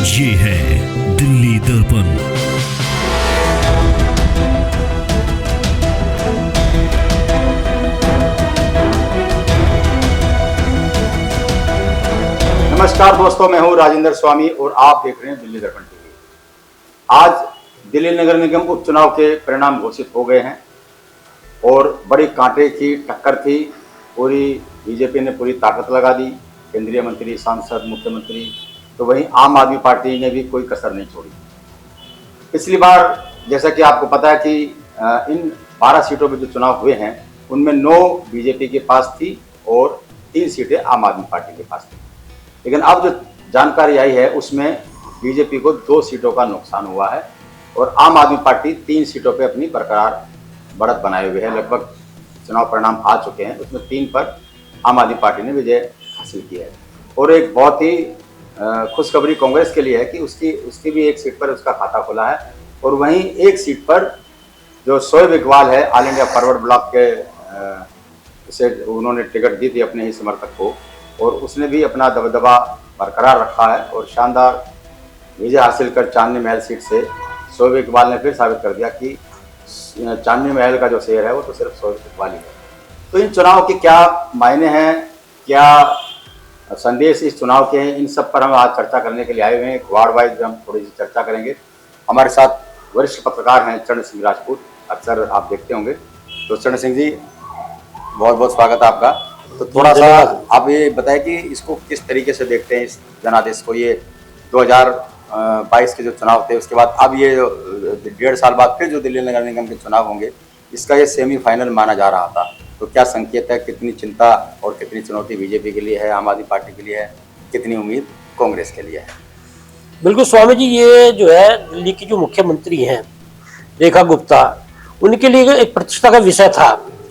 ये है दिल्ली दर्पण। नमस्कार दोस्तों, मैं हूं राजेंद्र स्वामी और आप देख रहे हैं दिल्ली दर्पण टीवी। आज दिल्ली नगर निगम उपचुनाव के परिणाम घोषित हो गए हैं और बड़ी कांटे की टक्कर थी। पूरी बीजेपी ने पूरी ताकत लगा दी, केंद्रीय मंत्री, सांसद, मुख्यमंत्री, तो वहीं आम आदमी पार्टी ने भी कोई कसर नहीं छोड़ी। पिछली बार जैसा कि आपको पता है कि इन 12 सीटों में जो चुनाव हुए हैं उनमें 9 बीजेपी के पास थी और 3 सीटें आम आदमी पार्टी के पास थी। लेकिन अब जो जानकारी आई है उसमें बीजेपी को 2 सीटों का नुकसान हुआ है और आम आदमी पार्टी 3 सीटों पे अपनी बरकरार बढ़त बनाए हुए है। लगभग चुनाव परिणाम आ चुके हैं, उसमें 3 पर आम आदमी पार्टी ने विजय हासिल की है। और एक बहुत ही खुशखबरी कांग्रेस के लिए है कि उसकी भी एक सीट पर उसका खाता खुला है और वहीं एक सीट पर जो शोएब इकबाल है, ऑल इंडिया फॉरवर्ड ब्लॉक के उसे उन्होंने टिकट दी थी अपने ही समर्थक को और उसने भी अपना दबदबा बरकरार रखा है और शानदार विजय हासिल कर चांदनी महल सीट से शोएब इकबाल ने फिर साबित कर दिया कि चांदनी महल का जो शेर है वो तो सिर्फ शोएब इकबाल ही है। तो इन चुनाव के क्या मायने हैं, क्या संदेश इस चुनाव के हैं, इन सब पर हम आज चर्चा करने के लिए आए हुए हैं। वार्ड वाइज हम थोड़ी सी चर्चा करेंगे। हमारे साथ वरिष्ठ पत्रकार हैं चरण सिंह राजपूत, अक्सर आप देखते होंगे। तो चरण सिंह जी, बहुत बहुत स्वागत है आपका। तो थोड़ा सा आप ये बताएं कि इसको किस तरीके से देखते हैं, इस जनादेश को। ये 2022 के जो चुनाव थे उसके बाद अब ये 1.5 साल बाद फिर जो दिल्ली नगर निगम के चुनाव होंगे, इसका ये सेमीफाइनल माना जा रहा था। तो क्या संकेत है, कितनी चिंता और कितनी चुनौती बीजेपी के लिए है, आम आदमी पार्टी के लिए है, कितनी उम्मीद कांग्रेस के लिए है? बिल्कुल स्वामी जी, ये जो है दिल्ली की जो मुख्यमंत्री हैं रेखा गुप्ता, उनके लिए एक प्रतिष्ठा का विषय था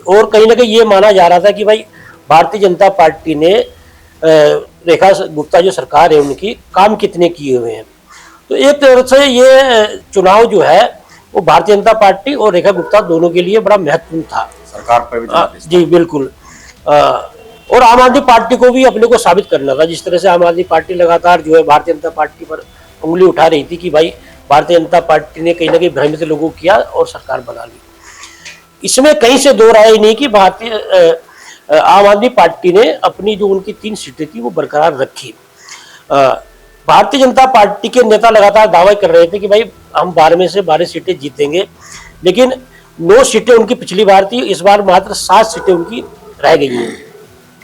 और कहीं ना कहीं ये माना जा रहा था कि भाई भारतीय जनता पार्टी ने रेखा गुप्ता जो सरकार है उनकी काम कितने किए हुए हैं। तो एक तरह से ये चुनाव जो है वो भारतीय जनता पार्टी और रेखा गुप्ता दोनों के लिए बड़ा महत्वपूर्ण था। सरकार पर भी जी बिल्कुल। और आम आदमी पार्टी को भी अपने को साबित करना था। जिस तरह से आम आदमी पार्टी लगातार जो है भारतीय जनता पार्टी पर उंगली उठा रही थी कि भाई भारतीय जनता पार्टी ने कहीं ना कहीं भ्रमित लोगों को किया और सरकार बना ली। इसमें कहीं से दो राय नहीं कि भारतीय आम आदमी पार्टी ने अपनी जो उनकी 3 सीटें थी वो बरकरार रखी। भारतीय जनता पार्टी के नेता लगातार दावा कर रहे थे कि भाई हम 12 में से 12 सीटें जीतेंगे, लेकिन 9 सीटें उनकी पिछली बार थी, इस बार मात्र 7 सीटें उनकी रह गई हैं।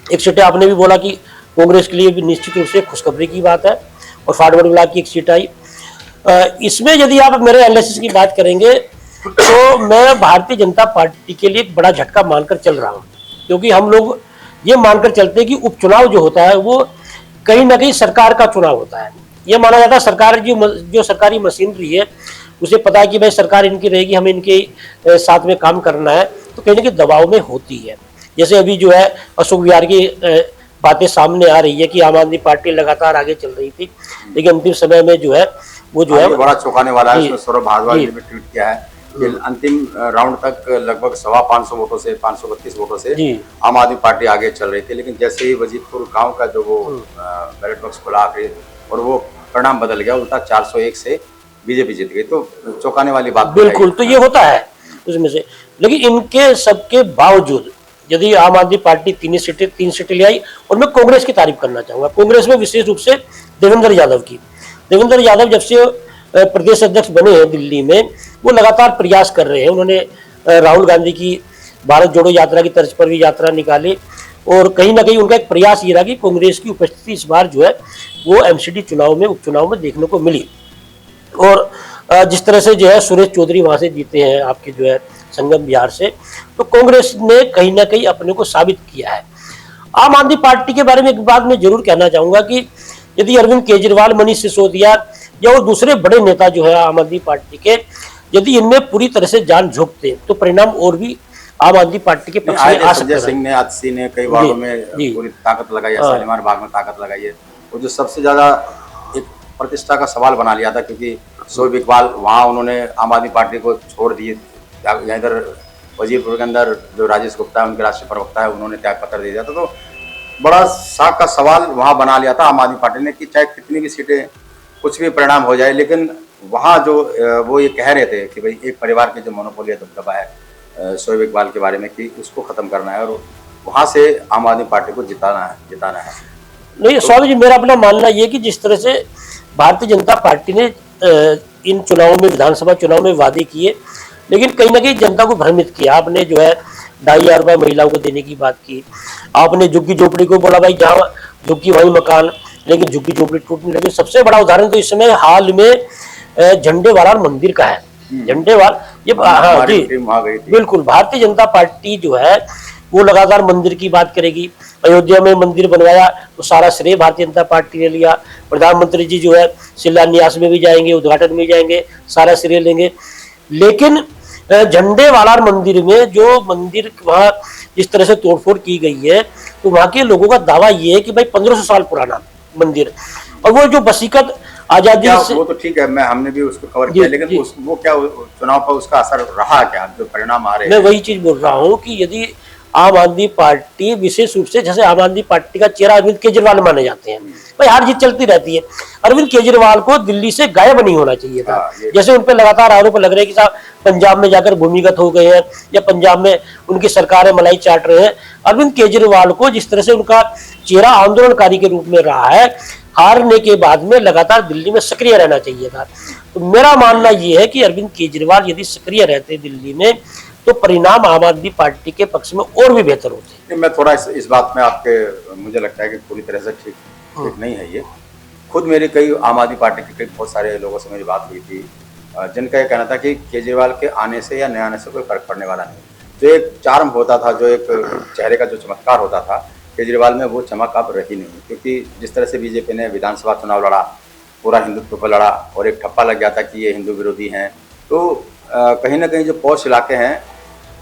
एक सीटें आपने भी बोला कि कांग्रेस के लिए भी निश्चित रूप से खुशखबरी की बात है और फॉरवर्ड ब्लॉक की एक सीट आई। इसमें यदि आप मेरे एनालिसिस की बात करेंगे तो मैं भारतीय जनता पार्टी के लिए एक बड़ा झटका मानकर चल रहा हूँ, क्योंकि हम लोग ये मानकर चलते हैं कि उपचुनाव जो होता है वो कहीं ना कहीं सरकार का चुनाव होता है। ये माना जाता है सरकार जो सरकारी मशीनरी है उसे पता है कि भाई सरकार इनकी रहेगी, हमें इनके साथ में काम करना है, तो कहीं ना कहीं दबाव में होती है। जैसे अभी जो है अशोक विहार की बातें सामने आ रही है कि आम आदमी पार्टी लगातार आगे चल रही थी, लेकिन अंतिम समय में जो है वो जो है बड़ा चौंकाने वाला है। सौरभ भारद्वाज ने भी ट्वीट किया है कि अंतिम राउंड तक लगभग 550 वोटों से 532 वोटों से आम आदमी पार्टी आगे चल रही थी, लेकिन जैसे ही वजीरपुर गांव का जो वो बैलेट बॉक्स खुला और वो परिणाम बदल गया, उल्टा 401 से बीजेपी जीत गई। तो चौंकाने वाली बात बिल्कुल। तो ये होता है उसमें से, लेकिन इनके सबके बावजूद यदि आम आदमी पार्टी 3 सीटें ले आई, और मैं कांग्रेस की तारीफ करना चाहूंगा, कांग्रेस में विशेष रूप से देवेंद्र यादव की। देवेंद्र यादव जब से प्रदेश अध्यक्ष बने हैं दिल्ली में, वो लगातार प्रयास कर रहे हैं। उन्होंने राहुल गांधी की भारत जोड़ो यात्रा की तर्ज पर भी यात्रा निकाली और कहीं ना कहीं उनका एक प्रयास ये रहा कि कांग्रेस की उपस्थिति इस बार जो है वो एमसीडी चुनाव में, उपचुनाव में देखने को मिली। और जिस तरह से जो है सुरेश चौधरी वहां से जीते हैं आपके जो है संगम बिहार से, तो कांग्रेस ने कहीं ना कहीं अपने को साबित किया है। आम आदमी पार्टी के बारे में एक बात मैं जरूर कहना चाहूंगा कि यदि अरविंद केजरीवाल, मनीष सिसोदिया या वो दूसरे बड़े नेता जो है आम आदमी पार्टी के, यदि इनमें पूरी तरह से जान झोंकते तो परिणाम और भी आम आदमी पार्टी के पक्ष में आ सकते हैं। सिंह ने, आतिशी ने कई वार्डों में पूरी ताकत लगाई है, शालीमार बाग में ताकत लगाई है। वो जो सबसे ज्यादा एक प्रतिष्ठा का सवाल बना लिया था, क्योंकि शोएब इकबाल वहाँ उन्होंने आम आदमी पार्टी को छोड़ दिए। इधर वजीरपुर के अंदर जो राजेश गुप्ता है, उनके राष्ट्रीय प्रवक्ता है, उन्होंने त्याग पत्र दे दिया था। तो बड़ा साख का सवाल वहाँ बना लिया था आम आदमी पार्टी ने कि चाहे कितनी भी सीटें कुछ भी परिणाम हो जाए, लेकिन वहाँ जो वो ये कह रहे थे कि भाई एक परिवार की जो मोनोपोली दबदबा है शोएब इकबाल के बारे में, कि उसको खत्म करना है और वहाँ से आम आदमी पार्टी को जिताना है। नहीं स्वामी जी, मेरा अपना मानना ये कि जिस तरह से भारतीय जनता पार्टी ने इन चुनावों में, विधानसभा चुनाव में वादे किए, लेकिन कहीं ना कहीं जनता को भ्रमित किया। आपने जो है 2,500 रुपये महिलाओं को देने की बात की, आपने झुग्गी झोपड़ी को बोला भाई जहाँ झुग्गी वही मकान, लेकिन झुग्गी झोपड़ी टूटने लगी। सबसे बड़ा उदाहरण तो इस समय हाल में झंडेवाला मंदिर का है। झंडेवाल ये, हाँ जी बिल्कुल, भारतीय जनता पार्टी जो है वो लगातार मंदिर की बात करेगी। अयोध्या में मंदिर बनवाया तो सारा श्रेय भारतीय जनता पार्टी ने लिया। प्रधानमंत्री जी जो है शिलान्यास में भी जाएंगे, उद्घाटन में जाएंगे, सारा श्रेय लेंगे। लेकिन झंडेवाला मंदिर में जो मंदिर वहाँ जिस तरह से तोड़फोड़ की गई है, तो वहाँ के लोगों का दावा ये है कि भाई 1500 साल पुराना मंदिर, और वो जो बसीकत आजादी से, वो तो ठीक है, हमने भी उसको कवर किया, लेकिन वो क्या चुनाव पर उसका असर रहा क्या, जो परिणाम आ रहे हैं? मैं वही चीज बोल रहा हूँ कि यदि आम आदमी पार्टी, विशेष रूप से जैसे आम आदमी पार्टी का चेहरा अरविंद केजरीवाल माने जाते हैं, भाई हार जीत चलती रहती है, अरविंद केजरीवाल को दिल्ली से गायब नहीं होना चाहिए था। जैसे उन पर लगातार आरोप लग रहे हैं कि साहब पंजाब में जाकर भूमिगत हो गए हैं या पंजाब में उनकी सरकारें मलाई चाट रहे हैं। अरविंद केजरीवाल को जिस तरह से उनका चेहरा आंदोलनकारी के रूप में रहा है, हारने के बाद में लगातार दिल्ली में सक्रिय रहना चाहिए था। तो मेरा मानना यह है कि अरविंद केजरीवाल यदि सक्रिय रहते दिल्ली में तो परिणाम आम आदमी पार्टी के पक्ष में और भी बेहतर होते। मैं थोड़ा इस बात में आपके, मुझे लगता है कि पूरी तरह से ठीक नहीं है ये। खुद मेरे कई आम आदमी पार्टी के बहुत सारे लोगों से मेरी बात हुई थी, जिनका ये कहना था कि केजरीवाल के आने से या न आने से कोई फर्क पड़ने वाला नहीं। जो एक चार्म होता था, जो एक चेहरे का जो चमत्कार होता था केजरीवाल में, वो चमक अब रही नहीं, क्योंकि जिस तरह से बीजेपी ने विधानसभा चुनाव लड़ा, पूरा हिंदुत्व पर लड़ा और एक ठप्पा लग गया था कि ये हिंदू विरोधी हैं, तो कहीं ना कहीं जो पॉश इलाके हैं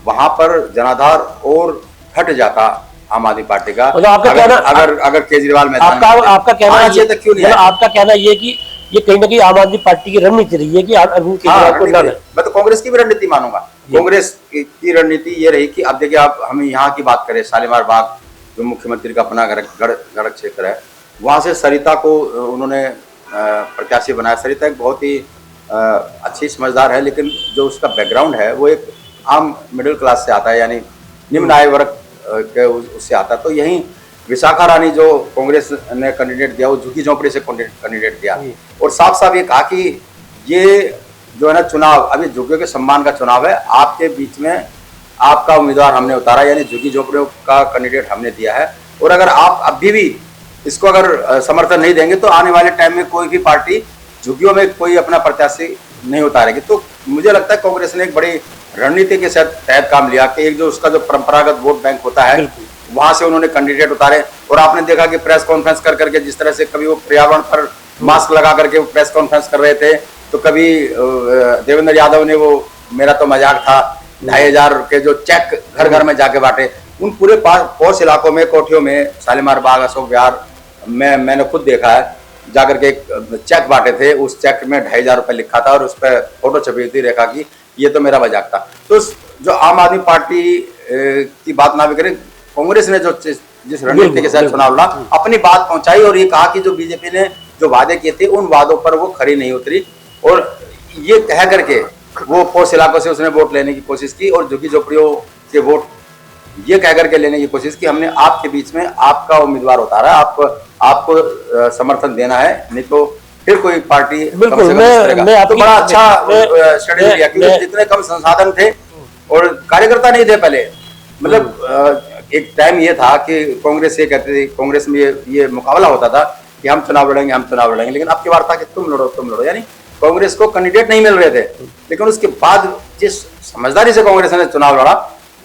वहाँ पर जनाधार और घट जाता आम आदमी पार्टी का। आपका कहना, अगर केजरीवाल में आपका कहना ये तक क्यों नहीं, आपका कहना ये कि ये कहीं ना कहीं आम आदमी पार्टी की रणनीति रही है कि अरविंद केजरीवाल को लाना। मैं तो कांग्रेस की भी रणनीति मानूंगा। कांग्रेस की रणनीति ये रही कि अब देखिए, आप हम यहाँ की बात करें, शालीमार बाग जो मुख्यमंत्री का अपना गढ़ क्षेत्र है, वहाँ से सरिता को उन्होंने प्रत्याशी बनाया। सरिता एक बहुत ही अच्छी समझदार है, लेकिन जो उसका बैकग्राउंड है वो एक आम मिडिल क्लास से आता है, यानी निम्न आय वर्ग के उससे आता है। तो यहीं विशाखा रानी जो कांग्रेस ने कैंडिडेट दिया, वो झुग्गी झोंपड़ी से कैंडिडेट दिया और साफ साफ ये कहा कि ये जो है ना चुनाव अभी झुग्गियों के सम्मान का चुनाव है, आपके बीच में आपका उम्मीदवार हमने उतारा, यानी झुग्गी झोंपड़ियों का कैंडिडेट हमने दिया है। और अगर आप अभी भी इसको अगर समर्थन नहीं देंगे तो आने वाले टाइम में कोई भी पार्टी झुग्गियों में कोई अपना प्रत्याशी नहीं उतारेगी। तो मुझे लगता है कांग्रेस ने एक बड़ी रणनीति के तहत काम लिया कि एक जो उसका जो परंपरागत वोट बैंक होता है, वहां से उन्होंने कैंडिडेट उतारे। और आपने देखा कि प्रेस कॉन्फ्रेंस कर करके जिस तरह से कभी वो पर्यावरण पर मास्क लगा करके वो प्रेस कॉन्फ्रेंस कर रहे थे, तो कभी देवेंद्र यादव ने वो मेरा तो मजाक था 2,500 के जो चेक घर घर में जाके बांटे। उन पूरे पॉश इलाकों में, कोठियों में, शालीमार बाग, अशोक विहार में मैंने खुद देखा है, जाकर के एक चेक बांटे थे। उस चेक में 2,500 रुपये लिखा था और उस पर फोटो छपी थी रेखा की, ये तो मेरा मजाक था। तो जो आम आदमी पार्टी की बात ना भी करें, कांग्रेस ने जो जिस रणनीति के साथ चुनाव लड़ा, अपनी बात पहुंचाई और ये कहा कि जो बीजेपी ने जो वादे किए थे उन वादों पर वो खरी नहीं उतरी। और ये कह करके वो पॉश इलाकों से उसने वोट लेने की कोशिश की और झुग्गी झोपड़ियों के वोट ये कह करके लेने की कोशिश की, हमने आपके बीच में आपका उम्मीदवार उतारा, आपको समर्थन देना है, नहीं तो फिर कोई पार्टी बिल्कुल मैं तो बड़ा अच्छा स्ट्रेटेजी लिया, क्योंकि जितने कम संसाधन थे और कार्यकर्ता नहीं थे पहले। मतलब एक टाइम ये था कि कांग्रेस ये कहते थे, कांग्रेस में ये मुकाबला होता था कि हम चुनाव लड़ेंगे, हम चुनाव लड़ेंगे, लेकिन अब की बार था कि तुम लड़ो, यानी कांग्रेस को कैंडिडेट नहीं मिल रहे थे। लेकिन उसके बाद जिस समझदारी से कांग्रेस ने चुनाव लड़ा,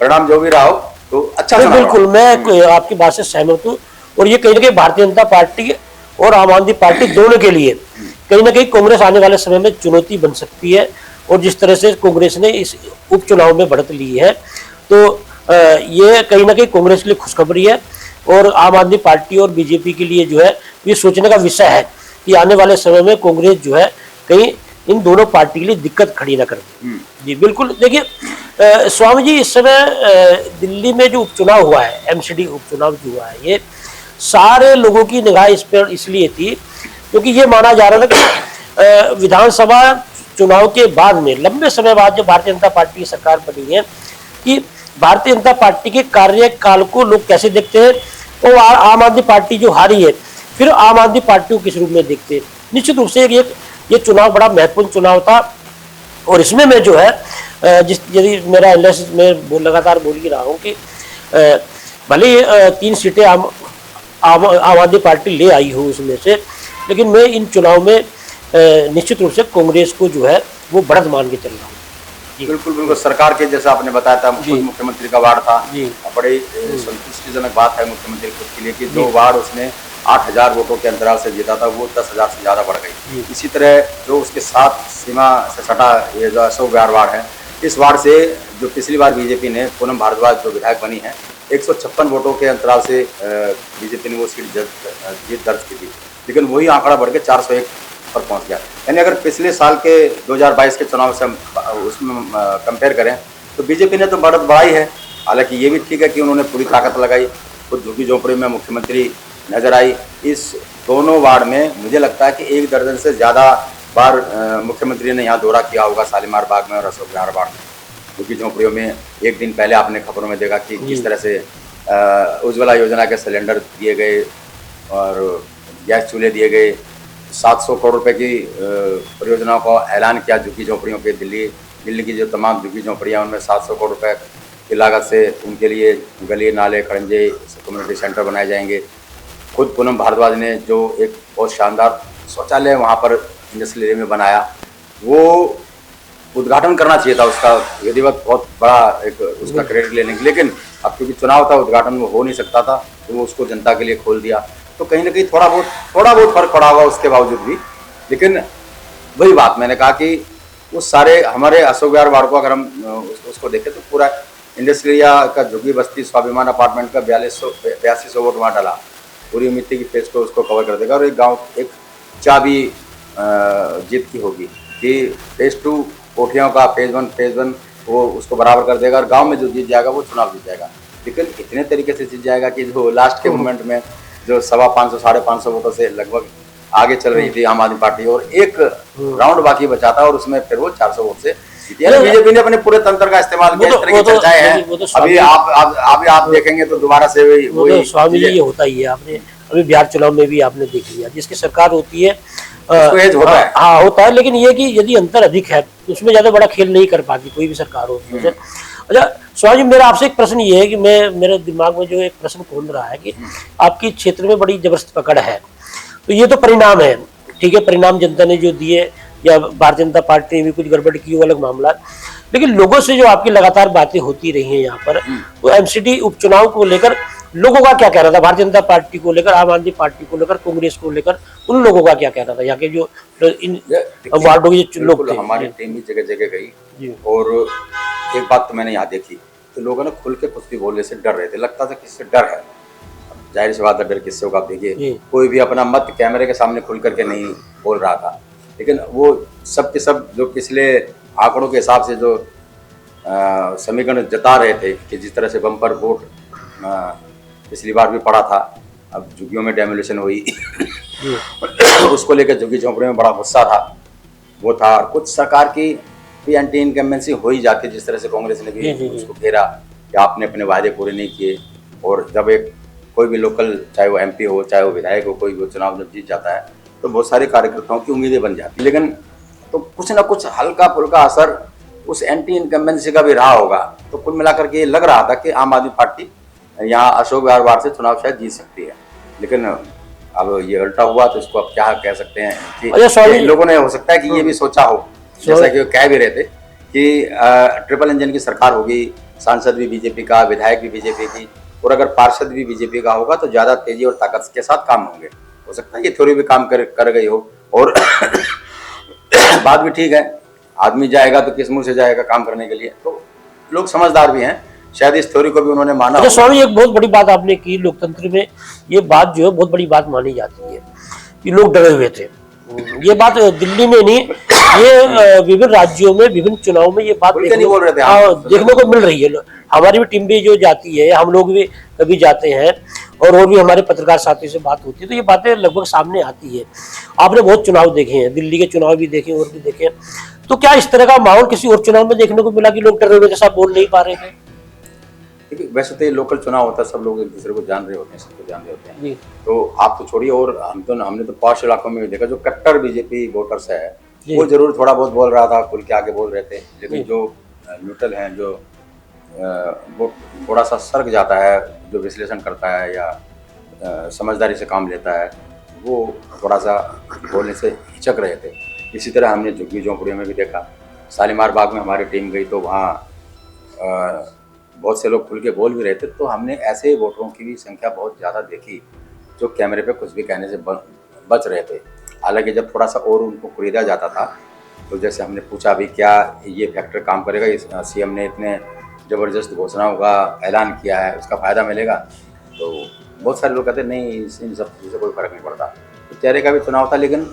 परिणाम जो भी रहा हो तो अच्छा। बिल्कुल मैं आपकी बात से सहमत हूँ। और ये कहीं ना कहीं भारतीय जनता पार्टी और आम आदमी पार्टी दोनों के लिए कहीं ना कहीं कांग्रेस आने वाले समय में चुनौती बन सकती है। और जिस तरह से कांग्रेस ने इस उपचुनाव में बढ़त ली है, तो ये कहीं ना कहीं कांग्रेस के लिए खुशखबरी है और आम आदमी पार्टी और बीजेपी के लिए जो है ये सोचने का विषय है कि आने वाले समय में कांग्रेस जो है कहीं इन दोनों पार्टी के लिए दिक्कत खड़ी ना कर दे। जी बिल्कुल। देखिए स्वामी जी, इस समय दिल्ली में जो उपचुनाव हुआ है, एमसीडी उपचुनाव जो हुआ है, ये सारे लोगों की निगाह इस पर इसलिए थी क्योंकि ये माना जा रहा था कि विधानसभा चुनाव के बाद में लंबे समय बाद जब भारतीय जनता पार्टी की सरकार बनी है कि भारतीय जनता पार्टी के कार्यकाल को लोग कैसे देखते हैं और आम आदमी पार्टी जो हारी है फिर आम आदमी पार्टी को किस रूप में देखते हैं। निश्चित रूप से ये चुनाव बड़ा महत्वपूर्ण चुनाव था और इसमें मैं जो है जिस यदि मेरा एनालिसिस में लगातार बोल ही रहा हूँ कि भले 3 सीटें आम आदमी पार्टी ले आई हो उसमें से, लेकिन मैं इन चुनाव में निश्चित रूप से कांग्रेस को जो है वो बढ़त मान के चल रहा हूँ। बिल्कुल बिल्कुल, सरकार के जैसा आपने बताया था, मुख्यमंत्री का वार्ड था, बड़ी संतुष्टिजनक बात है मुख्यमंत्री खुद के लिए कि जो वार्ड उसने 8,000 वोटों के अंतराल से जीता था वो 10,000 से ज्यादा बढ़ गई। इसी तरह जो उसके साथ सीमा से सटा ये जो अशोक विहार वार्ड है, इस वार्ड से जो पिछली बार बीजेपी ने पूनम भारद्वाज जो विधायक बनी है 156 वोटों के अंतराल से बीजेपी ने वो सीट जीत दर्ज की थी, लेकिन वही आंकड़ा बढ़ के 401 पर पहुंच गया। यानी अगर पिछले साल के 2022 के चुनाव से उसमें कंपेयर करें तो बीजेपी ने तो बढ़त बढ़ाई है। हालांकि ये भी ठीक है कि उन्होंने पूरी ताकत लगाई, खुद झुग्गी झोंपड़ी में मुख्यमंत्री नजर आई। इस दोनों वार्ड में मुझे लगता है कि 1 दर्जन से ज़्यादा बार मुख्यमंत्री ने यहाँ दौरा किया होगा, शालीमार बाग में और अशोक विहार वार्ड में। झुग्गी झोंपड़ियों में एक दिन पहले आपने खबरों में देखा कि किस तरह से उज्ज्वला योजना के सिलेंडर दिए गए और गैस चूल्हे दिए गए। 700 करोड़ रुपए की परियोजनाओं का ऐलान किया झुग्गी झोंपड़ियों के। दिल्ली की जो तमाम झुग्गी झोंपड़ियाँ उनमें 700 करोड़ रुपए की लागत से उनके लिए गली नाले खड़ंजे कम्युनिटी सेंटर बनाए जाएंगे। खुद पूनम भारद्वाज ने जो एक बहुत शानदार शौचालय वहाँ पर इंडस्ट्रियल एरिया में बनाया, वो उद्घाटन करना चाहिए था उसका, विधिवत बहुत बड़ा एक उसका क्रेडिट लेने की, लेकिन अब क्योंकि चुनाव था उद्घाटन वो हो नहीं सकता था तो वो उसको जनता के लिए खोल दिया। तो कहीं ना कहीं थोड़ा बहुत फर्क पड़ा होगा उसके बावजूद भी। लेकिन वही बात मैंने कहा कि उस सारे हमारे अशोक विहार वार्ड को अगर हम उसको देखें तो पूरा इंडस्ट्रियल एरिया का झुग्गी बस्ती स्वाभिमान अपार्टमेंट का 8200 वोट वहाँ डाला। पूरी उम्मीद थी कि फेज को उसको कवर कर देगा और एक गाँव एक चाबी जीत की होगी कि फेज 2 कोठियों का फेज 1 वो उसको बराबर कर देगा और गाँव में जो जीत जाएगा वो चुनाव जीत जाएगा। लेकिन इतने तरीके से जीत जाएगा कि जो लास्ट के मोमेंट में जो 550 साढ़े 500 वोटों से लगभग आगे चल रही थी आम आदमी पार्टी और एक राउंड बाकी बचा था और उसमें फिर वो 400 वोट से जीती। बीजेपी ने अपने पूरे तंत्र का इस्तेमाल किया। इस तरह की चर्चाएं हैं। अभी आप देखेंगे तो दोबारा से वही स्वामी जी ये होता ही है। आपने अभी बिहार चुनाव में भी आपने देख लिया, जिसकी सरकार होती है होता है, हाँ होता है, लेकिन ये कि यदि अंतर अधिक है तो उसमें ज्यादा बड़ा खेल नहीं कर पाती कोई भी सरकार होती है। अच्छा स्वामी जी, मेरा आपसे एक प्रश्न ये है कि मेरे दिमाग में जो एक प्रश्न घूम रहा है कि आपके क्षेत्र में बड़ी जबरदस्त पकड़ है, तो ये तो परिणाम है, ठीक है, परिणाम जनता ने जो दिए या भारतीय जनता पार्टी ने भी कुछ गड़बड़ की वो अलग मामला, लेकिन लोगों से जो आपकी लगातार बातें होती रही हैं यहाँ पर, तो एमसीडी उपचुनाव को लेकर लोगों का क्या कहना था, भारतीय जनता पार्टी को लेकर, आम आदमी पार्टी को लेकर, कांग्रेस को लेकर, उन लोगों का क्या कहना था यहाँ के जो इन वार्डों के लोग थे? हमारी टीम भी जगह जगह गई और एक बात तो मैंने यहाँ देखी तो लोगों ने खुल के कुछ भी बोलने से डर रहे थे, लगता था किससे डर है। जाहिर सी बात है, डर किससे होगा। आप देखिए कोई भी अपना मत कैमरे के सामने खुल करके नहीं बोल रहा था, लेकिन वो सब के सब जो पिछले आंकड़ों के हिसाब से जो समीकरण जता रहे थे कि जिस तरह से बम्पर वोट पिछली बार भी पड़ा था, अब झुग्गियों में डेमोलिशन हुई उसको लेकर झुग्गी झोंपड़ी में बड़ा गुस्सा था, वो था। कुछ सरकार की भी एंटी इनकम्बेंसी हो ही जाती है, जिस तरह से कांग्रेस ने भी उसको घेरा कि आपने अपने वायदे पूरे नहीं किए। और जब एक कोई भी लोकल, चाहे वो एमपी हो चाहे वो विधायक हो, कोई भी चुनाव जब जीत जाता है तो बहुत सारे कार्यकर्ताओं की उम्मीदें बन जाती, लेकिन तो कुछ ना कुछ हल्का फुल्का असर उस एंटी इनकम्बेंसी का भी रहा होगा। तो कुल मिलाकर के ये लग रहा था कि आम आदमी पार्टी यहाँ अशोक विहार वार्ड से चुनाव शायद जीत सकती है, लेकिन अब ये उल्टा हुआ तो इसको अब क्या कह सकते हैं कि लोगों ने हो सकता है कि ये भी सोचा हो, जैसा कि वो कह भी रहे थे कि ट्रिपल इंजन की सरकार होगी, सांसद भी बीजेपी का, विधायक भी बीजेपी की, और अगर पार्षद भी बीजेपी का होगा तो ज्यादा तेजी और ताकत के साथ काम होंगे। हो सकता है ये थ्योरी भी काम कर गई हो और बात भी ठीक है, आदमी जाएगा तो किस मुंह से जाएगा काम करने के लिए, तो लोग समझदार भी हैं, शायद इस थ्योरी को भी उन्होंने माना। अच्छा स्वामी, एक बहुत बड़ी बात आपने की, लोकतंत्र में ये बात जो है बहुत बड़ी बात मानी जाती है कि लोग डरे हुए थे। ये बात दिल्ली में नहीं ये विभिन्न राज्यों में विभिन्न चुनाव में ये बात खुल के नहीं बोल रहे थे देखने को मिल रही है। हमारी भी टीम भी जो जाती है, हम लोग भी कभी जाते हैं और भी हमारे पत्रकार साथी से बात होती है तो ये बातें लगभग सामने आती है। आपने बहुत चुनाव देखे हैं, दिल्ली के चुनाव भी देखे और भी देखे, तो क्या इस तरह का माहौल किसी और चुनाव में देखने को मिला कि लोग डरे हुए के साथ बोल नहीं पा रहे थे? देखिए, वैसे तो ये लोकल चुनाव होता है, सब लोग एक दूसरे को जान रहे होते हैं, सबको जान रहे होते हैं जी। तो आप तो छोड़िए, और हमने तो पॉश इलाकों में भी देखा जो कट्टर बीजेपी वोटर्स है जी। वो जरूर थोड़ा बहुत बोल रहा था, खुल के आगे बोल रहे थे, लेकिन जो न्यूट्रल हैं, जो वो थोड़ा सा सर्क जाता है, जो विश्लेषण करता है या समझदारी से काम लेता है, वो थोड़ा सा बोलने से हिचक रहे थे। इसी तरह हमने झुग्गी झोंपड़ियों में भी देखा। शालीमार बाग में हमारी टीम गई तो वहाँ बहुत से लोग खुल के बोल भी रहे थे, तो हमने ऐसे वोटरों की भी संख्या बहुत ज़्यादा देखी जो कैमरे पे कुछ भी कहने से बच रहे थे। हालांकि जब थोड़ा सा और उनको खरीदा जाता था तो जैसे हमने पूछा भी क्या ये फैक्टर काम करेगा, इस सीएम ने इतने ज़बरदस्त घोषणाओं का ऐलान किया है, उसका फ़ायदा मिलेगा, तो बहुत सारे लोग कहते नहीं, इन सब चीज़ों से कोई फ़र्क नहीं पड़ता। तो चेहरे का भी चुनाव था, लेकिन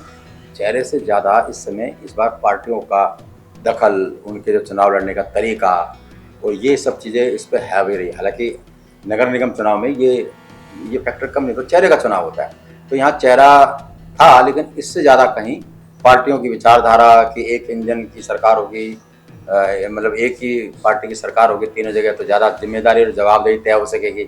चेहरे से ज़्यादा इस समय इस बार पार्टियों का दखल, उनके जो चुनाव लड़ने का तरीका और ये सब चीज़ें इस पर हैवी रही। हालांकि नगर निगम चुनाव में ये फैक्टर कम नहीं, तो चेहरे का चुनाव होता है, तो यहाँ चेहरा था, लेकिन इससे ज़्यादा कहीं पार्टियों की विचारधारा कि एक इंजन की सरकार होगी, मतलब एक ही पार्टी की सरकार होगी तीनों जगह, तो ज़्यादा जिम्मेदारी और जवाबदेही तय हो सकेगी,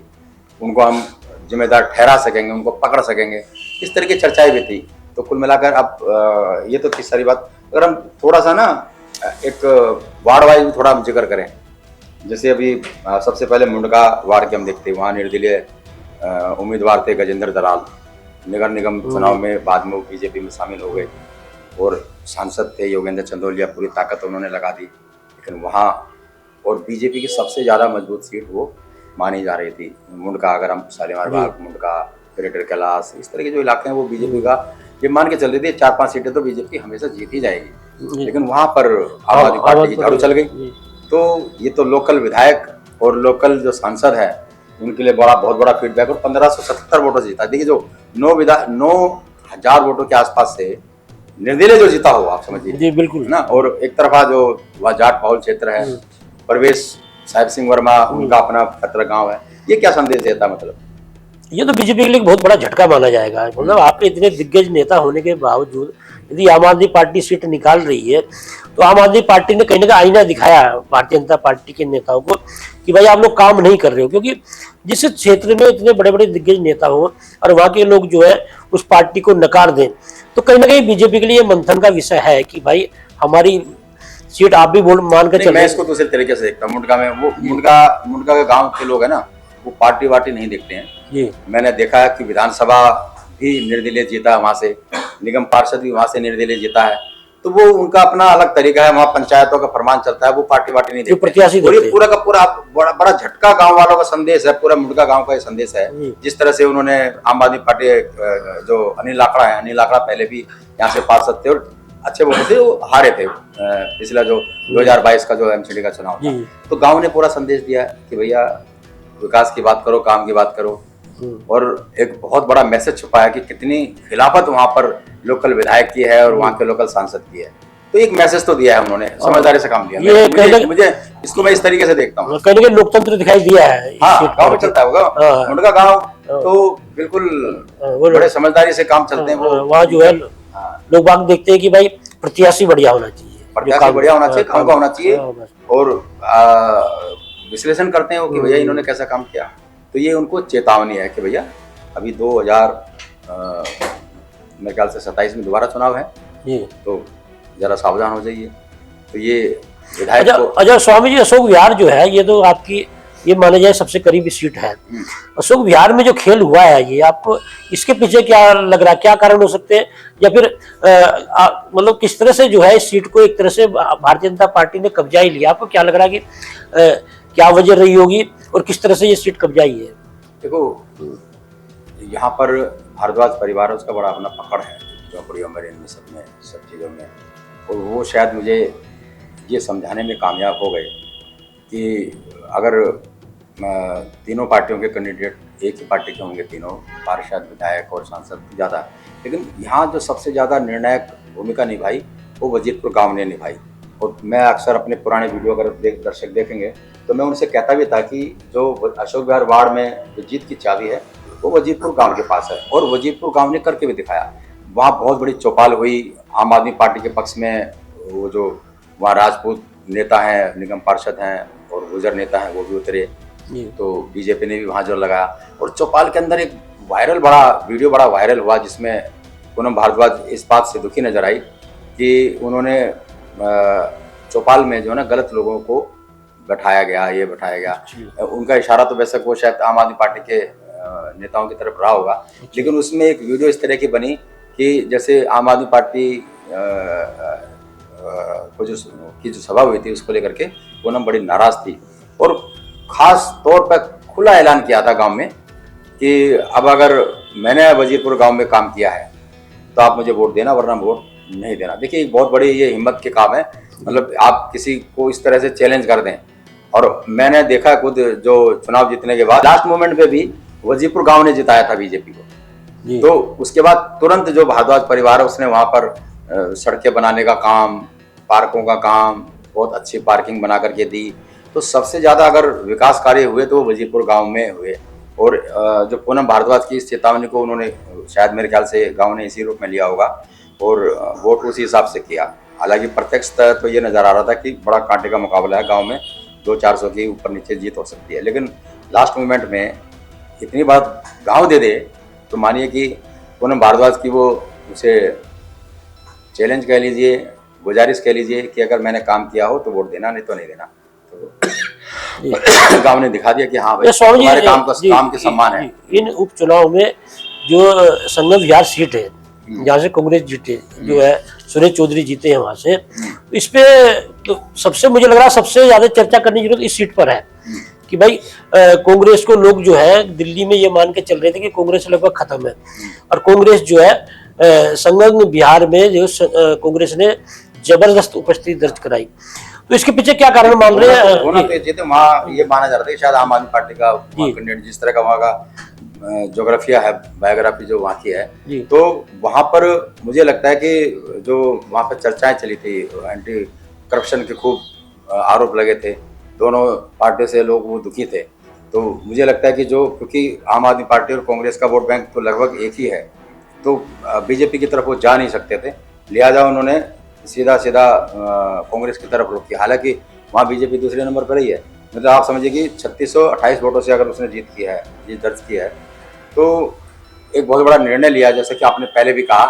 उनको हम जिम्मेदार ठहरा सकेंगे, उनको पकड़ सकेंगे, इस तरह की चर्चाएं भी थी। तो कुल मिलाकर अब ये तो थी सारी बात। अगर हम थोड़ा सा ना एक वार्ड वाइज भी थोड़ा हम जिक्र करें, जैसे अभी सबसे पहले मुंडका वार्ड के हम देखते हैं, वहाँ निर्दलीय उम्मीदवार थे गजेंद्र दलाल, नगर निगम चुनाव में बाद में वो बीजेपी में शामिल हो गए, और सांसद थे योगेंद्र चंदोलिया, पूरी ताकत उन्होंने लगा दी, लेकिन वहाँ और बीजेपी की सबसे ज़्यादा मजबूत सीट वो मानी जा रही थी मुंडका। अगर हम शालीमार बाग, मुंडका, ग्रेटर कैलाश, इस तरह के जो इलाके हैं वो बीजेपी का ये मान के चल रही थी 4-5 सीटें तो बीजेपी हमेशा जीत ही जाएगी, लेकिन वहाँ पर आम आदमी पार्टी की झाड़ू चल गई। तो ये तो लोकल विधायक और लोकल जो सांसद है उनके लिए बहुत बड़ा फीडबैक, और 1577 वोटों से जीता। देखिए, जो 9,000 वोटों के आसपास से निर्दलीय जो जीता हो, आप समझिए जी बिल्कुल ना। और एक तरफा जो वह जाट बाहुल क्षेत्र है, परवेश साहिब सिंह वर्मा, उनका अपना खतरा गांव है, ये क्या संदेश देता? मतलब ये तो बीजेपी के लिए बहुत बड़ा झटका माना जाएगा। मतलब आपके इतने दिग्गज नेता होने के बावजूद यदि आम आदमी पार्टी सीट निकाल रही है तो आम आदमी पार्टी ने कहीं ना कहीं आईना दिखाया भारतीय जनता पार्टी के नेताओं को कि भाई आप लोग काम नहीं कर रहे हो, क्योंकि जिस क्षेत्र में इतने बड़े बड़े दिग्गज नेता हो और वहाँ के लोग जो है उस पार्टी को नकार दें, तो कहीं ना कहीं बीजेपी के लिए मंथन का विषय है कि भाई हमारी सीट आप भी मान कर चल। मैं इसको दूसरे तरीके से देखता हूँ। मुंडका में वो मुंडका के गाँव के लोग है ना, वो पार्टी वार्टी नहीं देखते हैं जी। मैंने देखा है कि विधानसभा भी निर्दलीय जीता, वहाँ से निगम पार्षद भी वहाँ से निर्दलीय जीता है, तो वो उनका अपना अलग तरीका है, वहाँ पंचायतों का फरमान चलता है, वो पार्टी वार्टी नहीं देखते। और ये पूरा का पूरा बड़ा झटका गांव वालों का संदेश है, पूरा मुंडका गांव का ये संदेश है। जिस तरह से उन्होंने आम आदमी पार्टी जो अनिल लाकड़ा है, अनिल लाकड़ा पहले भी यहाँ से पार्षद थे और अच्छे वोट से वो हारे थे पिछला जो 2022 का जो एमसीडी का चुनाव था। तो गाँव ने पूरा संदेश दिया कि भैया विकास की बात करो, काम की बात करो, और एक बहुत बड़ा मैसेज छुपा है कि कितनी खिलाफत वहाँ पर लोकल विधायक की है और वहाँ के लोकल सांसद की है। तो एक मैसेज तो दिया है उन्होंने, समझदारी से काम दिया। मुझे इसको मैं इस तरीके से देखता हूँ, कहीं ना लोकतंत्र दिखाई दिया है। हाँ, गाँव में चलता होगा, मुंडका गाँव तो बिल्कुल बड़े समझदारी से काम चलते हैं। वहाँ जो है लोग बाग देखते हैं कि भाई प्रत्याशी बढ़िया होना चाहिए, प्रत्याशी बढ़िया होना चाहिए, काम का होना चाहिए, और विश्लेषण करते हैं वो कि भैया इन्होंने कैसा काम किया। तो ये उनको चेतावनी है कि भैया अभी 2000 मेरे ख्याल से 27 में दोबारा चुनाव है, तो जरा सावधान हो जाइए। तो ये विधायक अच्छा स्वामी जी, अशोक विहार जो है ये तो आपकी ये माना जाए सबसे करीबी सीट है। अशोक विहार में जो खेल हुआ है ये आपको इसके पीछे क्या लग रहा है, क्या कारण हो सकते हैं, या फिर मतलब किस तरह से जो है इस सीट को एक तरह से भारतीय जनता पार्टी ने कब्जा ही लिया? आपको क्या लग रहा है कि क्या वजह रही होगी और किस तरह से ये सीट कब्जा ही है? देखो, यहाँ पर भारद्वाज परिवार है, उसका बड़ा अपना पकड़ है झोपड़ियों में, इनमें सब चीज़ों में, और वो शायद मुझे ये समझाने में कामयाब हो गए कि अगर तीनों पार्टियों के कैंडिडेट एक ही पार्टी के होंगे, तीनों पार्षद, विधायक और सांसद ज़्यादा, लेकिन यहाँ जो सबसे ज़्यादा निर्णायक भूमिका निभाई वो वजीरपुर गांव ने निभाई। और मैं अक्सर अपने पुराने वीडियो अगर दर्शक देखेंगे तो मैं उनसे कहता भी था कि जो अशोक विहार वार्ड में जो जीत की चाबी है वो वजीरपुर गांव के पास है, और वजीरपुर गांव ने करके भी दिखाया। वहाँ बहुत बड़ी चौपाल हुई आम आदमी पार्टी के पक्ष में। वो जो वहाँ राजपूत नेता हैं, निगम पार्षद हैं और गुजर नेता हैं, वो भी उतरे। तो बीजेपी ने भी वहाँ जोर लगाया। और चौपाल के अंदर एक वीडियो बड़ा वायरल हुआ, जिसमें पूनम भारद्वाज इस बात से दुखी नजर आई कि उन्होंने चौपाल में जो है ना गलत लोगों को बैठाया गया। उनका इशारा तो वैसे वो शायद आम आदमी पार्टी के नेताओं की तरफ रहा होगा, लेकिन उसमें एक वीडियो इस तरह की बनी कि जैसे आम आदमी पार्टी को जो सभा हुई थी उसको लेकर के पूनम बड़ी नाराज थी, और खास तौर पर खुला ऐलान किया था गांव में कि अब अगर मैंने वजीरपुर गांव में काम किया है तो आप मुझे वोट देना, वरना वोट नहीं देना। देखिए एक बहुत बड़ी ये हिम्मत के काम है, मतलब आप किसी को इस तरह से चैलेंज कर दें। और मैंने देखा खुद जो चुनाव जीतने के बाद लास्ट मोमेंट पे भी वजीरपुर गांव ने जिताया था बीजेपी को। तो उसके बाद तुरंत जो भारद्वाज परिवार है उसने वहां पर सड़कें बनाने का काम, पार्कों का काम, बहुत अच्छी पार्किंग बना करके दी। तो सबसे ज्यादा अगर विकास कार्य हुए तो वो वजीरपुर गांव में हुए। और जो पूनम भारद्वाज की इस चेतावनी को उन्होंने शायद मेरे ख्याल से गांव ने इसी रूप में लिया होगा और वोट उसी हिसाब से किया। हालांकि प्रत्यक्ष तो ये नजर आ रहा था कि बड़ा कांटे का मुकाबला है, गांव में 200-400 की ऊपर नीचे जीत हो सकती है, लेकिन लास्ट मोमेंट में इतनी बात गांव दे दे तो मानिए कि पूनम भारद्वाज की वो उसे चैलेंज कह लीजिए, गुजारिश कह लीजिए कि अगर मैंने काम किया हो तो वोट देना, नहीं तो नहीं देना। तो गांव ने दिखा दिया कि हाँ भाई हमारे काम के सम्मान है। इन उपचुनाव में जो संगम विहार सीट है जहाँ से कांग्रेस जीते, जो है सुरेश चौधरी जीते हैं वहां से, इस पे तो सबसे मुझे लग रहा है सबसे ज्यादा चर्चा करने की जरूरत इस सीट पर है कि भाई कांग्रेस को लोग जो है दिल्ली में ये मान के चल रहे थे कि कांग्रेस लगभग खत्म है, और कांग्रेस जो है संगम बिहार में जो कांग्रेस ने जबरदस्त उपस्थिति दर्ज कराई। तो इसके पीछे क्या कारण मान रहे हैं? वहाँ ये माना जा रहा था कि शायद आम आदमी पार्टी का कैंडिडेट, जिस तरह का वहाँ का ज्योग्राफिया है, बायोग्राफी जो वहाँ की है, तो वहाँ पर मुझे लगता है कि जो वहाँ पर चर्चाएं चली थी, एंटी करप्शन के खूब आरोप लगे थे, दोनों पार्टी से लोग वो दुखी थे। तो मुझे लगता है कि जो क्योंकि आम आदमी पार्टी और कांग्रेस का वोट बैंक तो लगभग एक ही है, तो बीजेपी की तरफ वो जा नहीं सकते थे, लिहाजा उन्होंने सीधा कांग्रेस की तरफ रुख किया। हालांकि वहाँ बीजेपी दूसरे नंबर पर ही है, मतलब आप समझिए कि 3628 वोटों से अगर उसने जीत दर्ज की है, तो एक बहुत बड़ा निर्णय लिया। जैसे कि आपने पहले भी कहा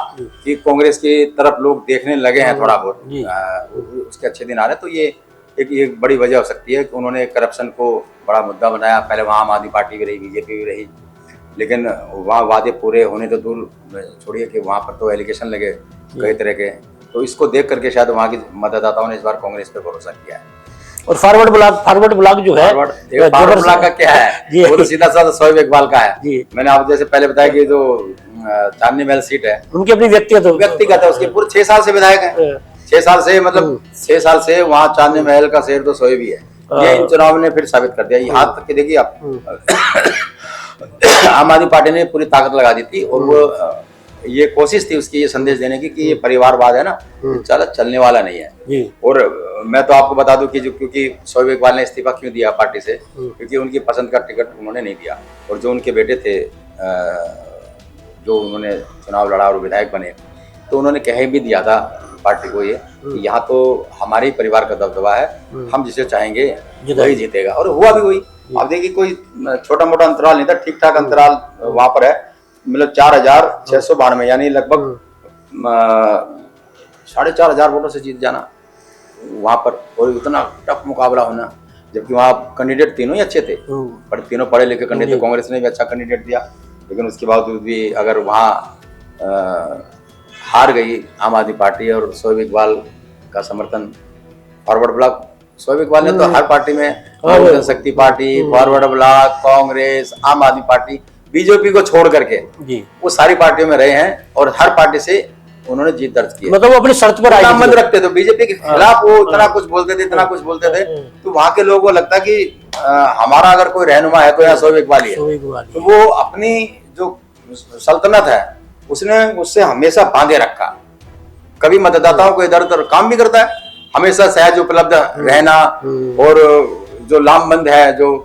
कि कांग्रेस की तरफ लोग देखने लगे हैं थोड़ा बहुत, उसके अच्छे दिन आ रहे हैं, तो ये एक बड़ी वजह हो सकती है कि उन्होंने करप्शन को बड़ा मुद्दा बनाया। पहले वहाँ आम आदमी पार्टी भी रही, बीजेपी भी रही, लेकिन वहाँ वादे पूरे होने तो दूर छोड़िए कि वहाँ पर तो एलिगेशन लगे कई तरह के। तो इसको देख करके शायद वहाँ की मतदाताओं ने इस बार कांग्रेस पे भरोसा किया है। और फॉरवर्ड ब्लॉक जो है, फॉरवर्ड ब्लॉक का क्या है, वो तो सीधा साधा शोएब इकबाल का है। मैंने आपको जैसे पहले बताया कि जो चांदनी महल सीट है उनकी अपनी व्यक्तिगत है, उसके पूरे 6 साल से विधायक है, 6 साल से, मतलब 6 साल से वहाँ चांदनी महल का शेर तो शोएब ही है। ये इन चुनाव ने फिर साबित कर दिया। यहाँ तक कि देखिए आप आम आदमी पार्टी ने पूरी ताकत लगा दी थी, और वो ये कोशिश थी उसकी ये संदेश देने की कि ये परिवारवाद है ना, चलने वाला नहीं है। और मैं तो आपको बता दूं कि क्योंकि शोएब इकबाल ने इस्तीफा क्यों दिया पार्टी से, क्योंकि उनकी पसंद का टिकट उन्होंने नहीं दिया, और जो उनके बेटे थे जो उन्होंने चुनाव लड़ा और विधायक बने, तो उन्होंने कह भी दिया था पार्टी को ये यहाँ तो हमारे ही परिवार का दबदबा है, हम जिसे चाहेंगे वही जीतेगा। और हुआ भी वही। आप देखिए कोई छोटा मोटा अंतराल नहीं था, ठीक ठाक अंतराल वहां पर है, मतलब 4692 यानी लगभग 4500 वोटों से जीत जाना वहां पर, और इतना टफ मुकाबला होना, जबकि वहाँ कैंडिडेट तीनों ही अच्छे थे, पर तीनों पढ़े लिखे कैंडिडेट। कांग्रेस ने भी अच्छा कैंडिडेट दिया, लेकिन उसके बावजूद भी अगर वहाँ हार गई आम आदमी पार्टी और शोएब इकबाल का समर्थन, फॉरवर्ड ब्लॉक, शोएब इकबाल ने तो हर पार्टी में, जनशक्ति पार्टी, फॉरवर्ड ब्लॉक, कांग्रेस, आम आदमी पार्टी, बीजेपी को छोड़ करके वो सारी पार्टियों में रहे हैं, और हर पार्टी से उन्होंने जीत दर्ज की। मतलब वो अपनी शर्त पर आमंद रखते थे, बीजेपी के खिलाफ वो इतना कुछ बोलते थे, तो वहां के लोगों को लगता कि हमारा अगर कोई रहनुमा है तो यहाँ शोएब इकबाल ही है। तो वो अपनी जो सल्तनत है उसने उससे हमेशा बांधे रखा, कभी मतदाताओं को इधर उधर काम भी करता है, हमेशा सहज उपलब्ध रहना, और जो लामबंद है, जो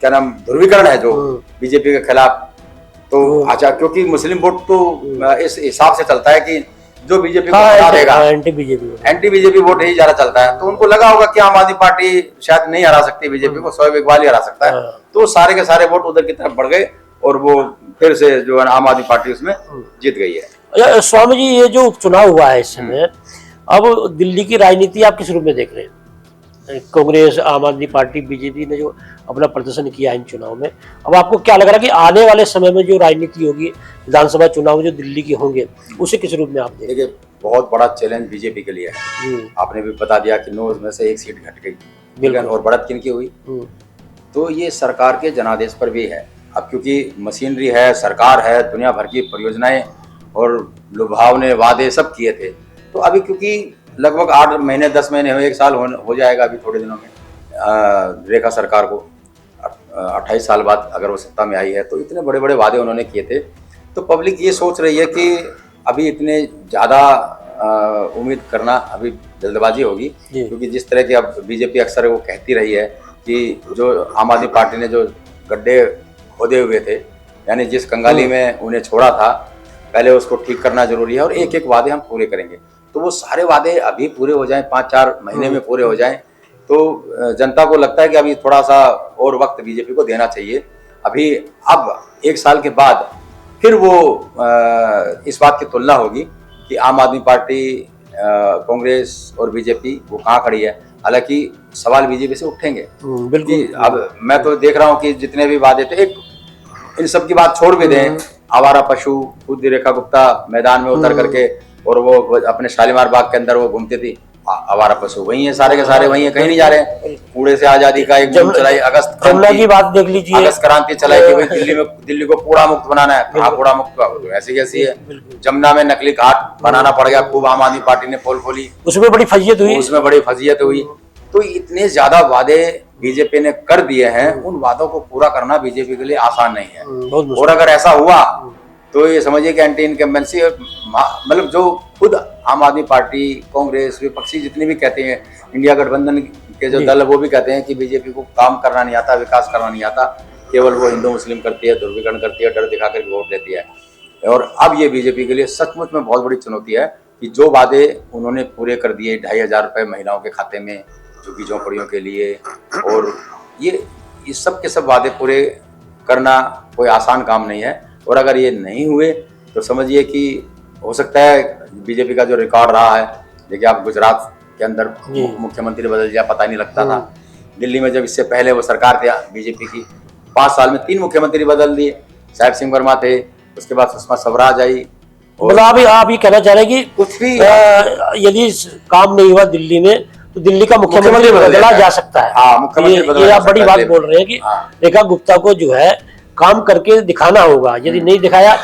क्या नाम ध्रुवीकरण है जो बीजेपी के खिलाफ, तो अच्छा, क्योंकि मुस्लिम वोट तो इस हिसाब से चलता है कि जो बीजेपी को हटा देगा, एंटी बीजेपी वोट ही ज्यादा चलता है, तो उनको लगा होगा कि आम आदमी पार्टी शायद नहीं हरा सकती बीजेपी को, शोएब इकबाल ही हरा सकता है, तो सारे के सारे वोट उधर की तरफ बढ़ गए और वो फिर से जो है आम आदमी पार्टी उसमें जीत गई है। स्वामी जी, ये जो उपचुनाव हुआ है इस समय, अब दिल्ली की राजनीति आप किस रूप में देख रहे हैं? कांग्रेस, आम आदमी पार्टी, बीजेपी ने जो अपना प्रदर्शन किया इन चुनाव में, अब आपको क्या लग रहा है कि आने वाले समय में जो राजनीति होगी, विधानसभा चुनाव जो दिल्ली के होंगे, उसे किस रूप में आप देखें? देखिए, बहुत बड़ा चैलेंज बीजेपी के लिए है। आपने भी बता दिया कि 9 में से 1 सीट घट गई, और बढ़त किन की हुई, तो ये सरकार के जनादेश पर भी है। अब क्योंकि मशीनरी है, सरकार है, दुनिया भर की परियोजनाएं और लुभावने वादे सब किए थे, तो अभी क्योंकि लगभग 8 महीने 10 महीने हुए, 1 साल हो जाएगा अभी थोड़े दिनों में रेखा सरकार को, 28 साल बाद अगर वो सत्ता में आई है, तो इतने बड़े बड़े वादे उन्होंने किए थे, तो पब्लिक ये सोच रही है कि अभी इतने ज़्यादा उम्मीद करना अभी जल्दबाजी होगी, क्योंकि जिस तरह की अब बीजेपी अक्सर वो कहती रही है कि जो आम आदमी पार्टी ने जो गड्ढे खोदे हुए थे, यानी जिस कंगाली में उन्हें छोड़ा था, पहले उसको ठीक करना जरूरी है और एक एक वादे हम पूरे करेंगे, तो वो सारे वादे अभी पूरे हो जाएं, 5-4 महीने में पूरे हो जाएं, तो जनता को लगता है कि अभी थोड़ा सा और वक्त बीजेपी को देना चाहिए। अभी अब 1 साल के बाद फिर वो इस बात की तुलना होगी कि आम आदमी पार्टी, कांग्रेस और बीजेपी वो कहाँ खड़ी है। हालांकि सवाल बीजेपी से उठेंगे, बिल्कुल। अब मैं तो देख रहा हूँ कि जितने भी वादे थे, एक इन सब की बात छोड़ भी दें, आवारा पशु, खुद रेखा गुप्ता मैदान में उतर करके और वो अपने शालीमार बाग के अंदर वो घूमती थी, आवारा पशु वही है, सारे के सारे वही है, कहीं नहीं जा रहे हैं। कूड़े से आजादी का एक मुहिम चलाई, अगस्त क्रांति की बात देख लीजिए, अगस्त क्रांति चलाई कि भाई दिल्ली को कूड़ा मुक्त बनाना है, कहाँ कूड़ा मुक्त, ऐसी कैसी है। जमुना में नकली घाट बनाना पड़ गया, खूब आम आदमी पार्टी ने पोल खोली, उसमें बड़ी फजीयत हुई, तो इतने ज्यादा वादे बीजेपी ने कर दिए हैं, उन वादों को पूरा करना बीजेपी के लिए आसान नहीं है। और अगर ऐसा हुआ तो ये समझिए कि एंटी इनकम्बेंसी, मतलब जो खुद आम आदमी पार्टी, कांग्रेस, विपक्षी जितने भी कहते हैं, इंडिया गठबंधन के जो दल वो भी कहते हैं कि बीजेपी को काम करना नहीं आता, विकास करना नहीं आता, केवल वो हिंदू मुस्लिम करती है, ध्रुवीकरण करती है, डर दिखा कर वोट लेती है। और अब ये बीजेपी के लिए सचमुच में बहुत बड़ी चुनौती है कि जो वादे उन्होंने पूरे कर दिए, 2500 रुपये महिलाओं के खाते में, झुग्गी झोंपड़ियों के लिए, और ये सब के सब वादे पूरे करना कोई आसान काम नहीं है। और अगर ये नहीं हुए तो समझिए कि हो सकता है बीजेपी का जो रिकॉर्ड रहा है, देखिए आप गुजरात के अंदर मुख्यमंत्री बदल गया, पता नहीं लगता था। दिल्ली में जब इससे पहले वो सरकार थी बीजेपी की, 5 साल में 3 मुख्यमंत्री बदल दिए, साहिब सिंह वर्मा थे, उसके बाद सुषमा स्वराज आई। मतलब आप ये कहना चाह रहे हैं कि कुछ भी यदि काम नहीं हुआ दिल्ली में तो दिल्ली का मुख्यमंत्री बदला जा सकता है। हाँ, मुख्यमंत्री ये आप बड़ी बात बोल रहे हैं कि रेखा गुप्ता को जो है काम करके दिखाना होगा, यदि नहीं दिखाया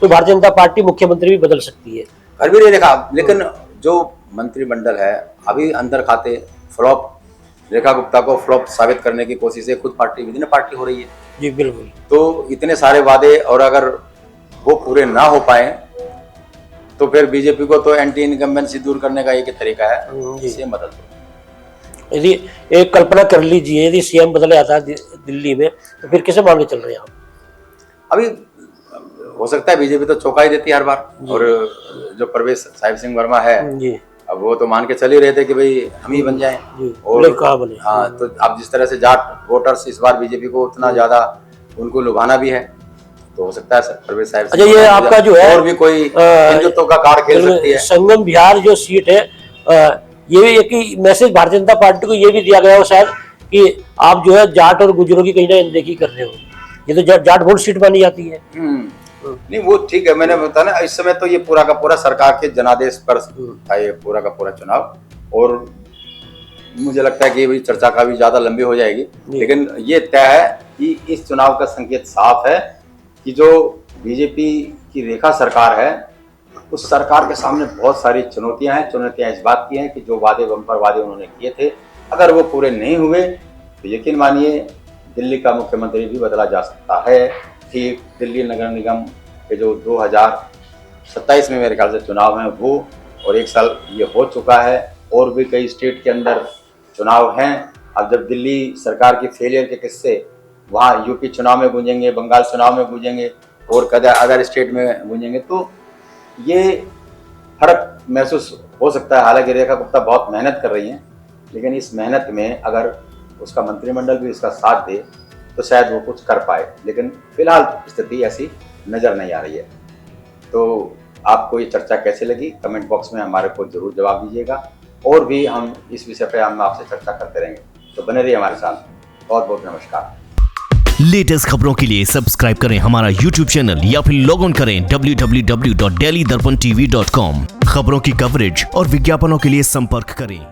तो भारतीय जनता पार्टी मुख्यमंत्री भी बदल सकती है। कर भी नहीं देखा, लेकिन जो मंत्रिमंडल है अभी अंदर खाते फ्लॉप, रेखा गुप्ता को फ्लॉप साबित करने की कोशिश है खुद पार्टी, विदिन पार्टी हो रही है। जी बिल्कुल। तो इतने सारे वादे और अगर वो पूरे ना हो पाए तो फिर बीजेपी को तो एंटी इनकम्बेंसी दूर करने का एक ही तरीका है, सीएम बदल दो। यदि एक कल्पना कर लीजिए, यदि सीएम बदला जाता है दिल्ली में तो फिर किसे मान के चल रहे हैं आप? अभी हो सकता है बीजेपी तो चौंका ही देती है हर बार, और जो परवेश साहिब सिंह वर्मा है जी, अब वो तो मान के चल ही रहे थे कि भाई हम ही बन जाएं, और कहाँ बने। हाँ, तो अब जिस तरह से जाट वोटर्स इस बार बीजेपी को उतना ज्यादा उनको लुभाना भी है, तो हो सकता है परवेश साहिब। अच्छा, ये आपका जो है और भी कोई हिंदुत्व का कार्ड खेल सकती है। संगम बिहार जो सीट है, ये भी एक मैसेज भारतीय जनता पार्टी को ये भी दिया गया हो शायद कि आप जो है जाट और गुजरों की कहीं ना अनदेखी कर रहे हो, ये तो जाट वोट सीट मानी जाती है। नहीं, वो ठीक है, मैंने बताया ना, इस समय तो ये पूरा का पूरा सरकार के जनादेश पर था ये पूरा का पूरा चुनाव, और मुझे लगता है कि ये चर्चा का भी ज्यादा लंबी हो जाएगी, लेकिन ये तय है कि इस चुनाव का संकेत साफ है कि जो बीजेपी की रेखा सरकार है, उस सरकार के सामने बहुत सारी चुनौतियां हैं। चुनौतियां इस बात की हैं कि जो वादे बम्पर वादे उन्होंने किए थे, अगर वो पूरे नहीं हुए तो यकीन मानिए दिल्ली का मुख्यमंत्री भी बदला जा सकता है। ठीक दिल्ली नगर निगम के जो 2027 में मेरे ख्याल से चुनाव हैं वो, और 1 साल ये हो चुका है और भी कई स्टेट के अंदर चुनाव हैं। अब जब दिल्ली सरकार की फेलियर के किस्से वहाँ यूपी चुनाव में गूंजेंगे, बंगाल चुनाव में गूंजेंगे और अदर स्टेट में गूंजेंगे, तो ये फर्क महसूस हो सकता है। हालांकि रेखा गुप्ता बहुत मेहनत कर रही हैं, लेकिन इस मेहनत में अगर उसका मंत्रिमंडल भी इसका साथ दे तो शायद वो कुछ कर पाए, लेकिन फिलहाल स्थिति ऐसी नज़र नहीं आ रही है। तो आपको ये चर्चा कैसे लगी कमेंट बॉक्स में हमारे को जरूर जवाब दीजिएगा, और भी हम इस विषय पे हम आपसे चर्चा करते रहेंगे, तो बने रहिए हमारे साथ। बहुत बहुत नमस्कार। लेटेस्ट खबरों के लिए सब्सक्राइब करें हमारा YouTube चैनल या फिर लॉग ऑन करें www.delhidarpantv.com। खबरों की कवरेज और विज्ञापनों के लिए संपर्क करें।